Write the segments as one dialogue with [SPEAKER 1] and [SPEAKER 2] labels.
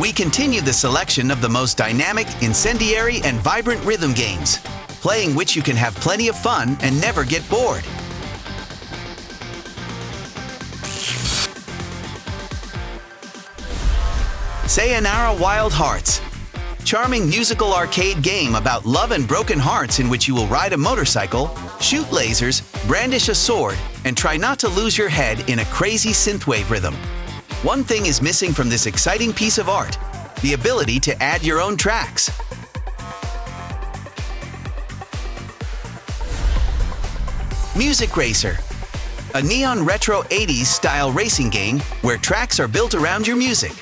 [SPEAKER 1] We continue the selection of the most dynamic, incendiary, and vibrant rhythm games, playing which you can have plenty of fun and never get bored. Sayonara Wild Hearts. Charming musical arcade game about love and broken hearts in which you will ride a motorcycle, shoot lasers, brandish a sword, and try not to lose your head in a crazy synthwave rhythm. One thing is missing from this exciting piece of art: the ability to add your own tracks. Music Racer. A neon retro 80s style racing game where tracks are built around your music.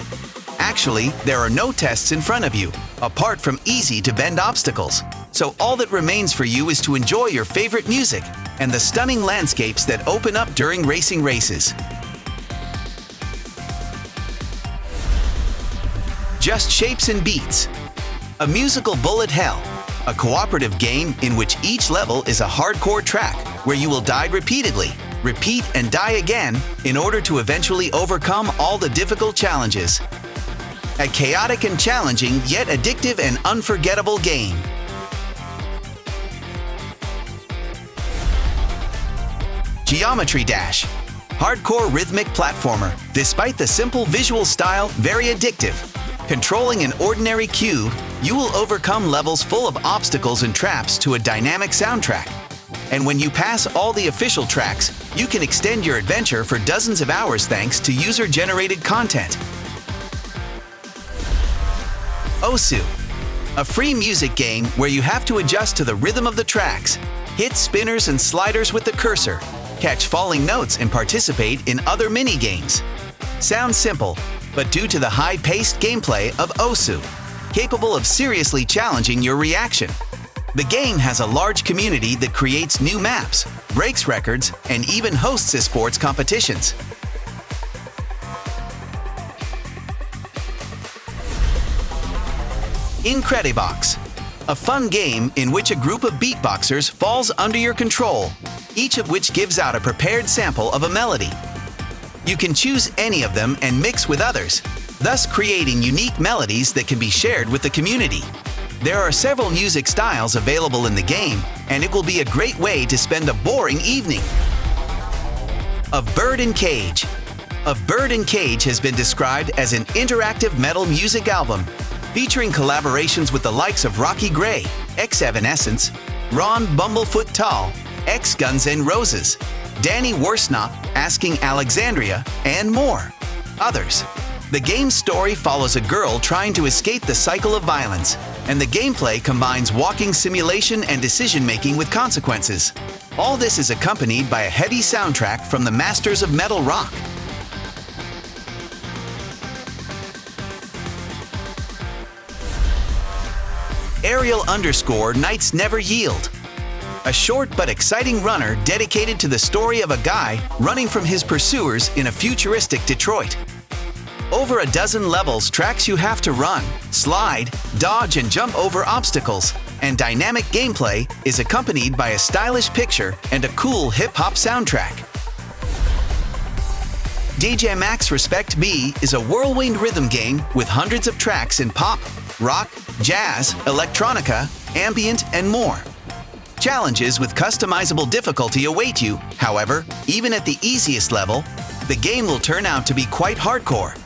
[SPEAKER 1] Actually, there are no tests in front of you, apart from easy to bend obstacles. So all that remains for you is to enjoy your favorite music and the stunning landscapes that open up during racing races. Just Shapes and Beats. A musical bullet hell. A cooperative game in which each level is a hardcore track where you will die repeatedly, repeat and die again in order to eventually overcome all the difficult challenges. A chaotic and challenging, yet addictive and unforgettable game. Geometry Dash. Hardcore rhythmic platformer. Despite the simple visual style, very addictive. Controlling an ordinary cube, you will overcome levels full of obstacles and traps to a dynamic soundtrack. And when you pass all the official tracks, you can extend your adventure for dozens of hours thanks to user-generated content. Osu. A free music game where you have to adjust to the rhythm of the tracks, hit spinners and sliders with the cursor, catch falling notes and participate in other mini-games. Sounds simple, but due to the high-paced gameplay of Osu, capable of seriously challenging your reaction. The game has a large community that creates new maps, breaks records, and even hosts esports competitions. Incredibox. A fun game in which a group of beatboxers falls under your control, each of which gives out a prepared sample of a melody. You can choose any of them and mix with others, thus creating unique melodies that can be shared with the community. There are several music styles available in the game, and it will be a great way to spend a boring evening. Of Bird and Cage. Of Bird and Cage has been described as an interactive metal music album, featuring collaborations with the likes of Rocky Gray, ex-Evanescence, Ron Bumblefoot Tall, ex-Guns N' Roses, Danny Worsnop, Asking Alexandria, and more. Others. The game's story follows a girl trying to escape the cycle of violence, and the gameplay combines walking simulation and decision-making with consequences. All this is accompanied by a heavy soundtrack from the masters of metal rock. Ariel_Knights Never Yield. A short but exciting runner dedicated to the story of a guy running from his pursuers in a futuristic Detroit. Over a dozen levels tracks you have to run, slide, dodge and jump over obstacles, and dynamic gameplay is accompanied by a stylish picture and a cool hip-hop soundtrack. DJMax Respect Me is a whirlwind rhythm game with hundreds of tracks in pop, rock, jazz, electronica, ambient, and more. Challenges with customizable difficulty await you, however, even at the easiest level, the game will turn out to be quite hardcore.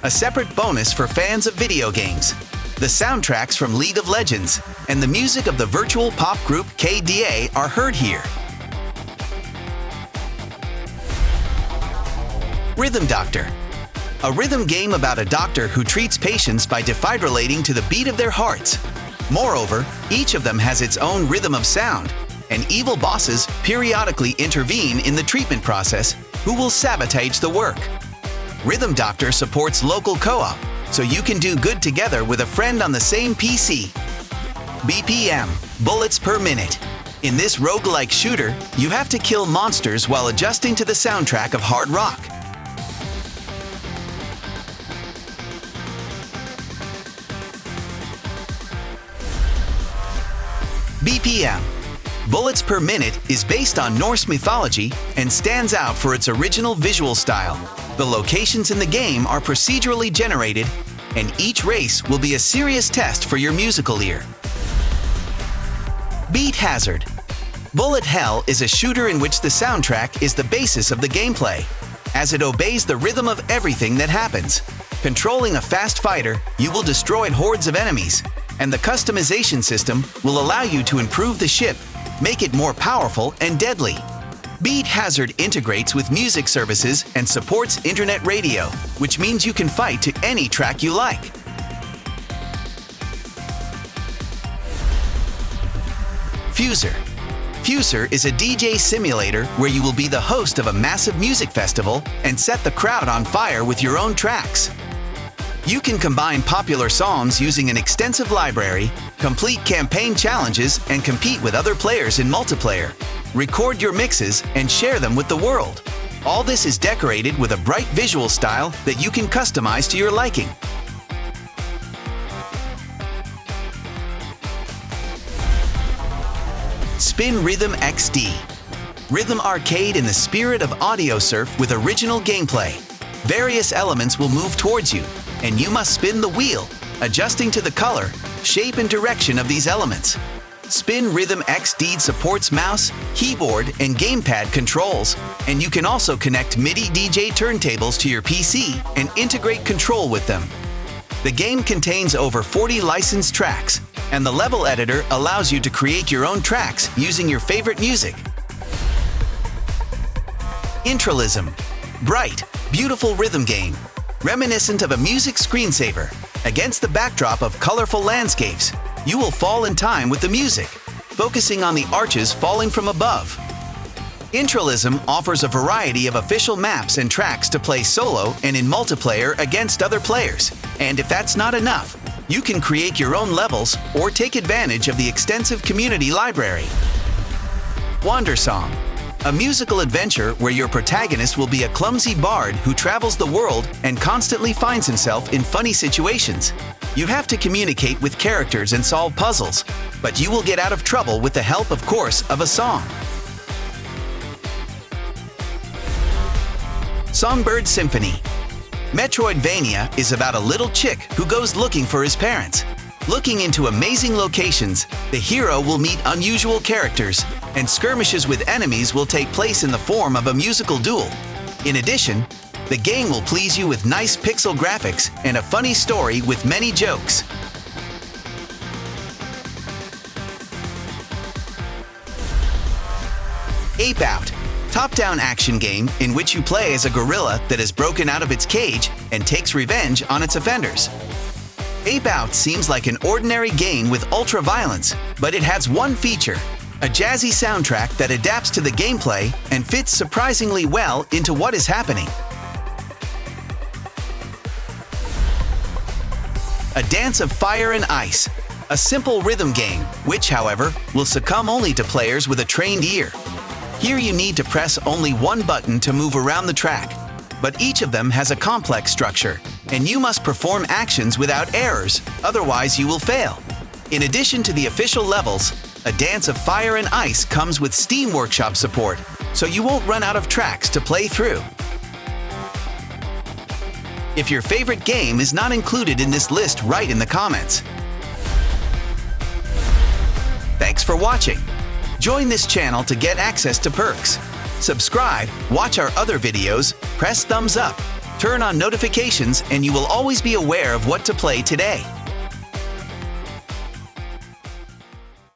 [SPEAKER 1] A separate bonus for fans of video games. The soundtracks from League of Legends and the music of the virtual pop group KDA are heard here. Rhythm Doctor. A rhythm game about a doctor who treats patients by defibrillating to the beat of their hearts. Moreover, each of them has its own rhythm of sound, and evil bosses periodically intervene in the treatment process who will sabotage the work. Rhythm Doctor supports local co-op, so you can do good together with a friend on the same PC. BPM, Bullets Per Minute. In this roguelike shooter, you have to kill monsters while adjusting to the soundtrack of hard rock. BPM, Bullets Per Minute is based on Norse mythology and stands out for its original visual style. The locations in the game are procedurally generated, and each race will be a serious test for your musical ear. Beat Hazard. Bullet Hell is a shooter in which the soundtrack is the basis of the gameplay, as it obeys the rhythm of everything that happens. Controlling a fast fighter, you will destroy hordes of enemies, and the customization system will allow you to improve the ship, make it more powerful and deadly. Beat Hazard integrates with music services and supports internet radio, which means you can fight to any track you like. Fuser. Fuser is a DJ simulator where you will be the host of a massive music festival and set the crowd on fire with your own tracks. You can combine popular songs using an extensive library, complete campaign challenges, and compete with other players in multiplayer. Record your mixes and share them with the world. All this is decorated with a bright visual style that you can customize to your liking. Spin Rhythm XD. Rhythm arcade in the spirit of audio surf with original gameplay. Various elements will move towards you, and you must spin the wheel, adjusting to the color, shape, and direction of these elements. Spin Rhythm XD supports mouse, keyboard, and gamepad controls, and you can also connect MIDI DJ turntables to your PC and integrate control with them. The game contains over 40 licensed tracks, and the level editor allows you to create your own tracks using your favorite music. Intralism. Bright, beautiful rhythm game, reminiscent of a music screensaver. Against the backdrop of colorful landscapes, you will fall in time with the music, focusing on the arches falling from above. Intralism offers a variety of official maps and tracks to play solo and in multiplayer against other players. And if that's not enough, you can create your own levels or take advantage of the extensive community library. Wandersong. A musical adventure where your protagonist will be a clumsy bard who travels the world and constantly finds himself in funny situations. You have to communicate with characters and solve puzzles, but you will get out of trouble with the help, of course, of a song. Songbird Symphony. Metroidvania is about a little chick who goes looking for his parents. Looking into amazing locations, the hero will meet unusual characters, and skirmishes with enemies will take place in the form of a musical duel. In addition, the game will please you with nice pixel graphics and a funny story with many jokes. Ape Out. Top-down action game in which you play as a gorilla that has broken out of its cage and takes revenge on its offenders. Ape Out seems like an ordinary game with ultra-violence, but it has one feature: a jazzy soundtrack that adapts to the gameplay and fits surprisingly well into what is happening. A Dance of Fire and Ice. A simple rhythm game, which, however, will succumb only to players with a trained ear. Here you need to press only one button to move around the track, but each of them has a complex structure, and you must perform actions without errors, otherwise you will fail. In addition to the official levels, A Dance of Fire and Ice comes with Steam Workshop support, so you won't run out of tracks to play through. If your favorite game is not included in this list, write in the comments. Thanks for watching. Join this channel to get access to perks. Subscribe, watch our other videos, press thumbs up, turn on notifications, and you will always be aware of what to play today.